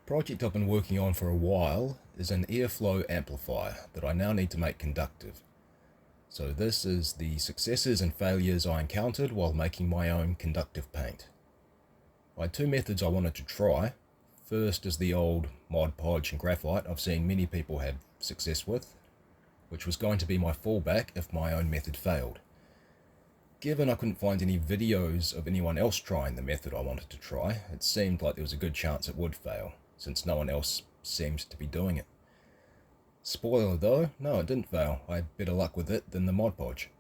Project I've been working on for a while is an Air Flow Amplifier that I now need to make conductive. So this is the successes and failures I encountered while making my own conductive paint. I had two methods I wanted to try. First is the old Mod Podge and graphite I've seen many people have success with, which was going to be my fallback if my own method failed. Given I couldn't find any videos of anyone else trying the method I wanted to try, it seemed like there was a good chance it would fail, since no one else seems to be doing it. Spoiler though, no, it didn't fail. I had better luck with it than the Mod Podge.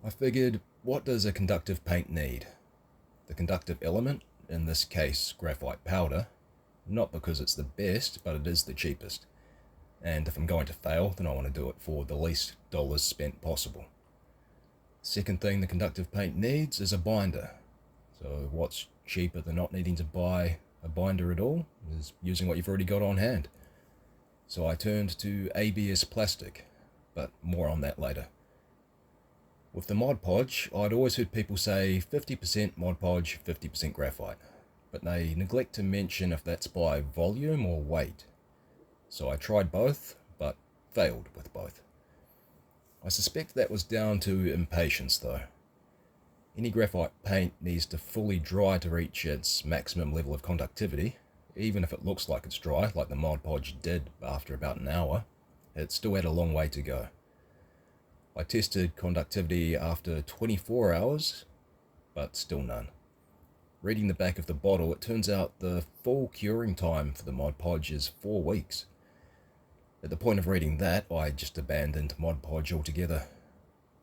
I figured, what does a conductive paint need? The conductive element, in this case graphite powder, not because it's the best, but it is the cheapest. And if I'm going to fail, then I want to do it for the least dollars spent possible. Second thing the conductive paint needs is a binder. So what's cheaper than not needing to buy a binder at all is using what you've already got on hand. So I turned to ABS plastic, but more on that later. With the Mod Podge, I'd always heard people say 50% Mod Podge, 50% graphite, but they neglect to mention if that's by volume or weight. So I tried both, but failed with both. I suspect that was down to impatience though. Any graphite paint needs to fully dry to reach its maximum level of conductivity. Even if it looks like it's dry, like the Mod Podge did after about an hour, it still had a long way to go. I tested conductivity after 24 hours, but still none. Reading the back of the bottle, it turns out the full curing time for the Mod Podge is 4 weeks. At the point of reading that, I just abandoned Mod Podge altogether.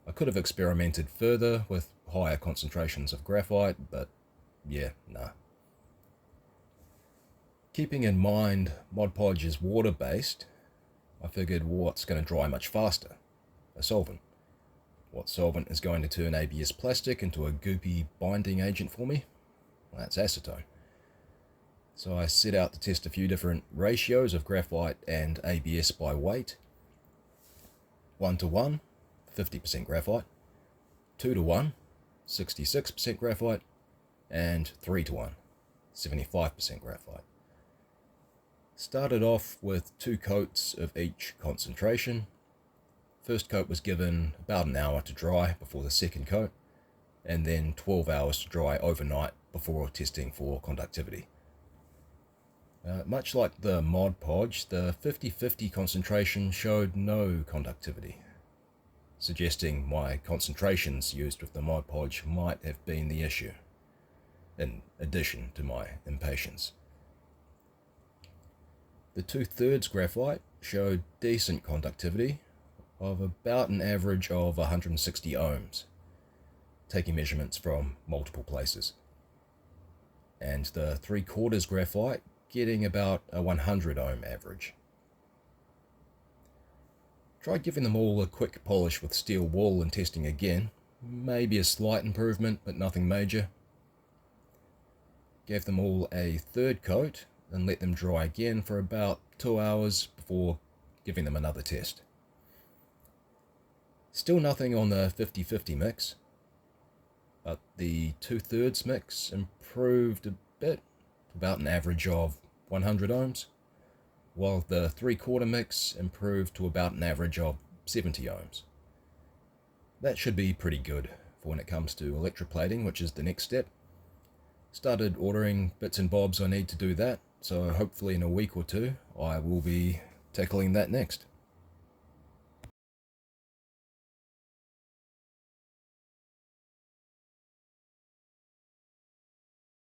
I could have experimented further with higher concentrations of graphite, but yeah, nah. Keeping in mind Mod Podge is water-based, I figured what's going to dry much faster? A solvent. What solvent is going to turn ABS plastic into a goopy binding agent for me? Well, that's acetone. So I set out to test a few different ratios of graphite and ABS by weight. 1:1, 50% graphite. 2:1, 66% graphite. And 3:1, 75% graphite. Started off with 2 coats of each concentration. First coat was given about an hour to dry before the second coat, and then 12 hours to dry overnight before testing for conductivity. Much like the Mod Podge, the 50-50 concentration showed no conductivity, suggesting my concentrations used with the Mod Podge might have been the issue, in addition to my impatience. The 2/3 graphite showed decent conductivity of about an average of 160 ohms, taking measurements from multiple places. And the 3/4 graphite getting about a 100 ohm average. Tried giving them all a quick polish with steel wool and testing again. Maybe a slight improvement, but nothing major. Gave them all a third coat and let them dry again for about 2 hours before giving them another test. Still nothing on the 50-50 mix, but the 2/3 mix improved a bit, about an average of 100 ohms, while the 3/4 mix improved to about an average of 70 ohms. That should be pretty good for when it comes to electroplating, which is the next step. Started ordering bits and bobs I need to do that, so hopefully in a week or two I will be tackling that next.